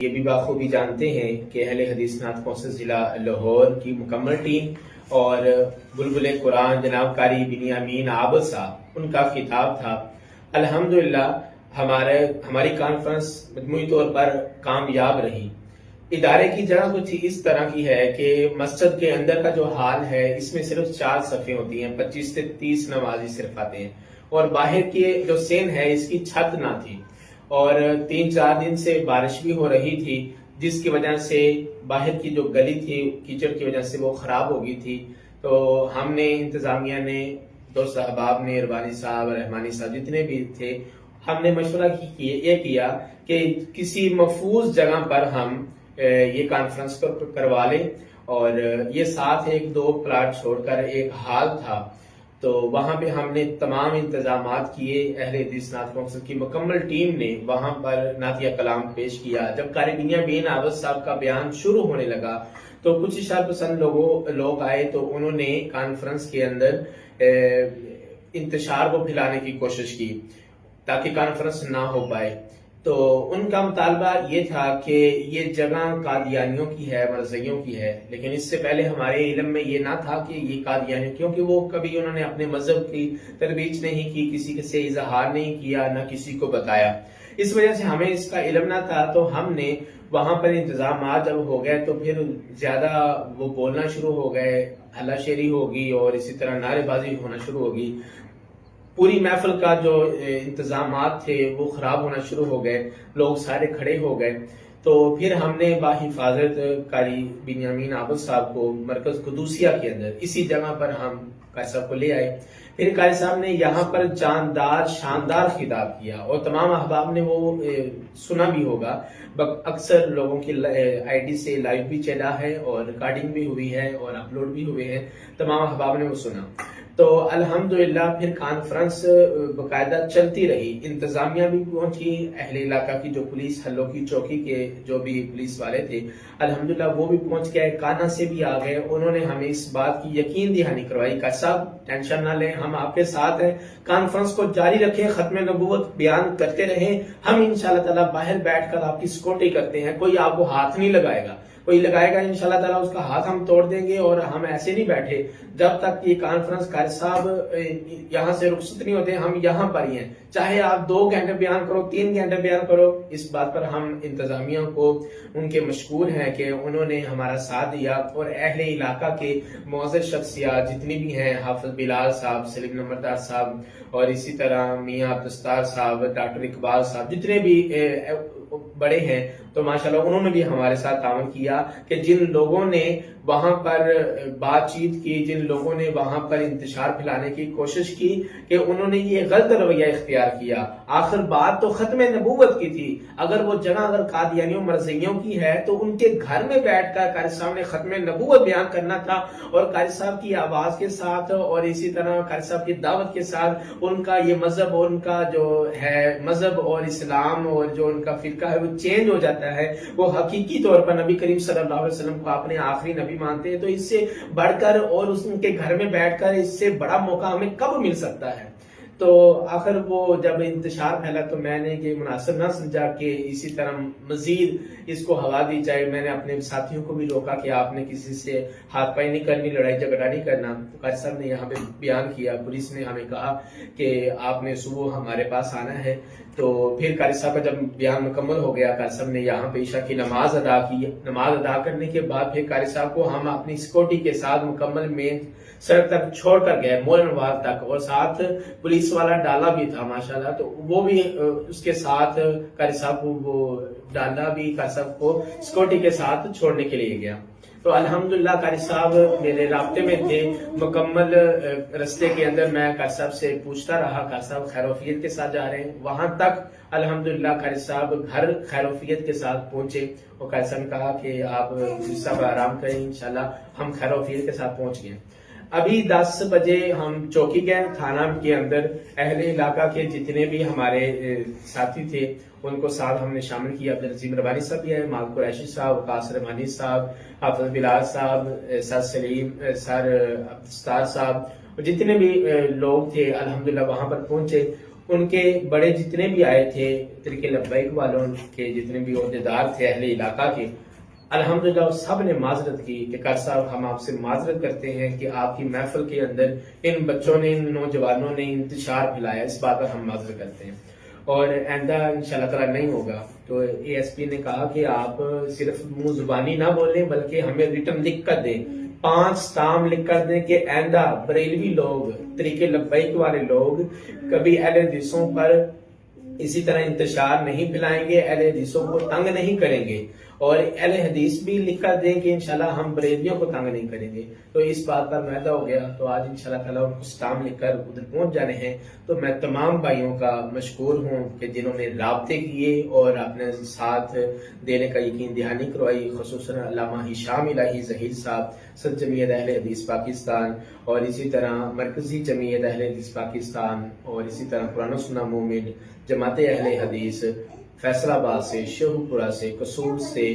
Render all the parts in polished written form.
ये भी बाखूबी जानते हैं कि अहले हदीस नात कौंसिल जिला लाहौर की मुकम्मल टीम और बुलबुल कुरान जनाब कारी बिनियामीन आबद साहब उनका खिताब था। अल्हम्दुलिल्लाह हमारी कॉन्फ्रेंस मजमूई तौर पर कामयाब रही। इदारे की जगह कुछ इस तरह की है कि मस्जिद के अंदर का जो हाल है इसमें सिर्फ 4 सफ़े होती हैं, 25 से 30 नमाजी सिर्फ आते हैं और बाहर की जो सेन है इसकी छत ना थी और 3-4 दिन से बारिश भी हो रही थी, जिसकी वजह से बाहर की जो गली थी कीचड़ की वजह से वो खराब हो गई थी। तो हमने इंतजामिया ने, दोस्त अहबाब ने, इरबानी साहब, रहमानी साहब जितने भी थे, हमने मशवरा ये किया कि किसी महफूज जगह पर हम ये कॉन्फ्रेंस को करवा लें और ये साथ 1-2 प्लाट छोड़कर एक हाल था तो वहां पे हमने तमाम इंतजामात किए। अहले हदीस नात कौंसिल की मुकम्मल टीम ने वहां पर नातिया कलाम पेश किया। जब कारी बिनियामीन आबद साहब का बयान शुरू होने लगा तो कुछ इशार पसंद लोग आए तो उन्होंने कॉन्फ्रेंस के अंदर इंतशार को फैलाने की कोशिश की ताकि कॉन्फ्रेंस ना हो पाए। तो उनका मुतालबा ये था कि ये जगह कादियानियों की है, मरज़इयों की है, लेकिन इससे पहले हमारे इल्म में ये ना था कि ये कादियानी, क्योंकि वो कभी उन्होंने अपने मजहब की तरबीज नहीं की, किसी से इजहार नहीं किया, ना किसी को बताया। इस वजह से हमें इसका इल्म ना था। तो हमने वहां पर इंतजाम जब हो गए तो फिर ज्यादा वो बोलना शुरू हो गए, हल्लाशेरी होगी और इसी तरह नारेबाजी होना शुरू होगी। पूरी महफिल का जो इंतजामात थे वो खराब होना शुरू हो गए, लोग सारे खड़े हो गए। तो फिर हमने बाहिफाजत कारी बिनियामीन आबद साहब को मरकज कुदूसिया के अंदर इसी जगह पर हम कारी साहब को ले आए। फिर कारी साहब ने यहाँ पर जानदार शानदार खिताब किया और तमाम अहबाब ने वो सुना भी होगा। अक्सर लोगों की आईडी से लाइव भी चला है और रिकॉर्डिंग भी हुई है और अपलोड भी हुए हैं, तमाम अहबाब ने वो सुना। तो अल्हम्दुलिल्लाह फिर कॉन्फ्रेंस बकायदा चलती रही, इंतजामिया भी पहुंची, अहले इलाका की जो पुलिस हल्लों की चौकी के जो भी पुलिस वाले थे अल्हम्दुलिल्लाह वो भी पहुंच गए, काना से भी आ गए। उन्होंने हमें इस बात की यकीन दहानी करवाई कि साहब टेंशन ना लें, हम आपके साथ हैं, कॉन्फ्रेंस को जारी रखें, खत्म नबूवत बयान करते रहें, हम इंशाल्लाह ताला बाहर बैठकर आपकी सिक्योरिटी करते हैं, कोई आपको हाथ नहीं लगाएगा, कोई लगाएगा इंशाल्लाह ताला उसका हाथ हम तोड़ देंगे। और हम ऐसे नहीं बैठे जब तक ये कॉन्फ्रेंस कारी साहब यहाँ से रुखसत नहीं होते, हम यहाँ पर ही हैं, चाहे आप 2 घंटे बयान करो, 3 घंटे बयान करो। इस बात पर हम इंतजामिया को उनके मशकूर हैं कि उन्होंने हमारा साथ दिया और अहले इलाका के मौजूद शख्सियात जितनी भी हैं, हाफिज बिलाल साहब, सलीम नंबरदार साहब और इसी तरह मियां अब्दुस्तार साहब, डॉक्टर इकबाल साहब, जितने भी बड़े हैं, तो माशाल्लाह उन्होंने भी हमारे साथ तावन किया कि जिन लोगों ने वहां पर बातचीत की, जिन लोगों ने वहां पर इंतशार फैलाने की कोशिश की, कि उन्होंने ये गलत रवैया इख्तियार किया। आखिर बात तो खत्म नबूवत की थी, अगर वो जगह अगर कादियानियों मरज़इयों की है तो उनके घर में बैठकर कारी साहब ने खत्म नबूवत बयान करना था और कारी साहब की आवाज के साथ और इसी तरह कारी साहब की दावत के साथ उनका ये मजहब और उनका जो है मजहब और इस्लाम और जो उनका फिरका है वो चेंज हो जाता है। वो हकीकी तौर पर नबी करीम सल्लल्लाहु अलैहि वसल्लम को अपने आखिरी नबी मानते हैं, तो इससे बढ़कर और उनके घर में बैठकर इससे बड़ा मौका हमें कब मिल सकता है। तो आखिर वो जब इंतशार फैला तो मैंने ये मुनासिब ना समझा कि इसी तरह मजीद इसको हवा दी जाए। मैंने अपने साथियों को भी रोका कि आपने किसी से हाथपाई नहीं करनी, लड़ाई झगड़ा नहीं करना। तो कारी साहब ने यहाँ पे बयान किया, पुलिस ने हमें कहा कि आपने सुबह हमारे पास आना है। तो फिर कारी साहब का जब बयान मुकम्मल हो गया, कारी साहब ने यहाँ पे ईशा की नमाज अदा की। नमाज अदा करने के बाद फिर कारी साहब को हम अपनी सिक्योरिटी के साथ मुकम्मल मेन सड़क तक छोड़कर गए, मोरनवार तक, और साथ पुलिस वाला डाला भी था माशाल्लाह। तो वो भी उसके साथ कारी साहब को वो डाला भी कारी साहब को सिक्योरिटी के साथ छोड़ने के लिए गया। तो अल्हम्दुलिल्लाह कारी साहब मेरे राब्ते में थे मुकम्मल। रास्ते के अंदर मैं कारी साहब से पूछता रहा, कारी साहब खैरोफियत के साथ जा रहे हैं। वहां तक अल्हम्दुलिल्लाह कारी साहब घर खैरोफियत के साथ पहुंचे और कारी साहब ने कहा कि आप सब आराम करें, इंशाल्लाह हम खैरोफियत के साथ पहुंच गए। अभी 10 बजे हम चौकी गए थाना के अंदर, अहले इलाका के जितने भी हमारे साथी थे उनको साथ हमने शामिल किया। अब्दुल अजीम रबानी साहब भी है, माल कुरैशी साहब, कासर रहमानी साहब, हाफिज बिलाल साहब, सर सलीम, सर अब्दुस्तार साहब, जितने भी लोग थे अल्हम्दुलिल्लाह वहां पर पहुंचे। उनके बड़े जितने भी आए थे, तरीके लब्बैक वालों के जितने भी ओहदेदार थे अहले इलाका के, अल्हम्दुलिल्लाह सब ने माजरत की कि कार साहब हम आपसे माजरत करते हैं कि आपकी महफिल के अंदर इन बच्चों ने, इन नौजवानों ने इंतशार फैलाया, इस बात पर हम माजरत करते हैं और आइंदा इंशाल्लाह ताला नहीं होगा। तो एएसपी ने कहा कि आप सिर्फ मुंह जुबानी ना बोलें बल्कि हमें रिटर्न लिख कर दें, 5 स्टाम्प लिख कर दें कि आइंदा बरेलवी लोग, तरीके लब्बैक वाले लोग कभी अहले हदीसों पर इसी तरह इंतशार नहीं फैलाएंगे, अहले हदीसों को तंग नहीं करेंगे और अहले हदीस भी लिख कर दें कि इंशाल्लाह हम बरेलियों को तंग नहीं करेंगे। तो इस बात पर मैदा हो गया, तो आज इंशाल्लाह ताला उनको स्टाम्प लिखकर उधर पहुंच जाने हैं। तो मैं तमाम भाइयों का मशकूर हूं कि जिन्होंने राब्ते किए और अपने साथ देने का यकीन दहानी करवाई, खुसूसन अल्लामा हिशाम इलाही ज़हीर साहब, सद जमीयत अहले हदीस पाकिस्तान और इसी तरह मरकजी जमीयत अहले हदीस पाकिस्तान और इसी तरह कुरान सुन्नत मोमिन जमात अहले हदीस फैसलाबाद से, शेखुपुरा से, कसूर से,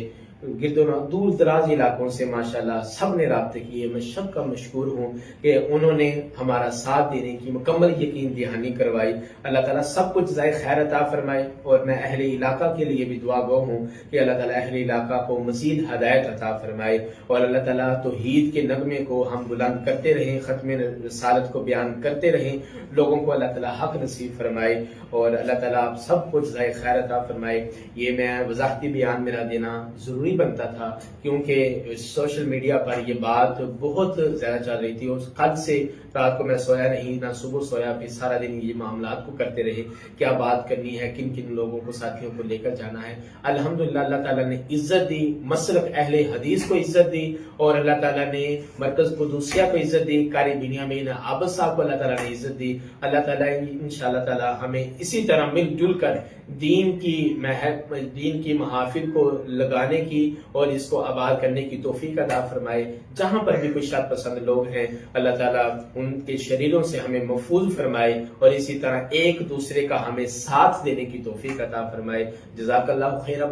दूर दराज इलाकों से माशाल्लाह सब ने राब्ते किए। मैं सब का मशकूर हूँ कि उन्होंने हमारा साथ देने की मुकम्मल यकीन दहानी करवाई। अल्लाह ताला सब कुछ ज़ाय खैर अता फरमाए और मैं अहले इलाका के लिए भी दुआ गो हूँ कि अल्लाह ताला अहले इलाका को मजीद हदायत अता फरमाए और अल्लाह ताला तौहीद के नगमे को हम बुलंद करते रहें, खत्म रसालत को बयान करते रहें, लोगों को अल्लाह ताला हक नसीब फरमाए और अल्लाह ताला आप सब कुछ ज़ाय खैर अता फरमाए। ये मैं वजाहती बयान मेरा देना जरूरी बनता था क्योंकि सोशल मीडिया पर ये बात बहुत ज्यादा चल रही थी और कल से रात को मैं सोया नहीं, ना सुबह सोया, फिर सारा दिन ये मामलात को करते रहे, क्या बात करनी है, किन किन लोगों को, साथियों को लेकर जाना है। अल्हम्दुलिल्लाह अल्लाह ताला ने इज्जत दी, मसलक अहले हदीस को इज्जत दी और अल्लाह ताला ने मरकज कुदूसिया को इज्जत दी, कारी बिनियामीन आबद साहब को अल्लाह ताला ने इज्जत दी। अल्लाह ताला इंशाअल्लाह ताला हमें इसी तरह मिलजुल कर दीन की महाफिल को लगाने की और इसको आबाद करने की तौफीक अता फरमाए। जहां पर भी कोई शर पसंद लोग हैं अल्लाह ताला उनके शरीरों से हमें महफूज फरमाए और इसी तरह एक दूसरे का हमें साथ देने की तौफीक अता फरमाए। जज़ाकल्लाहु खैर।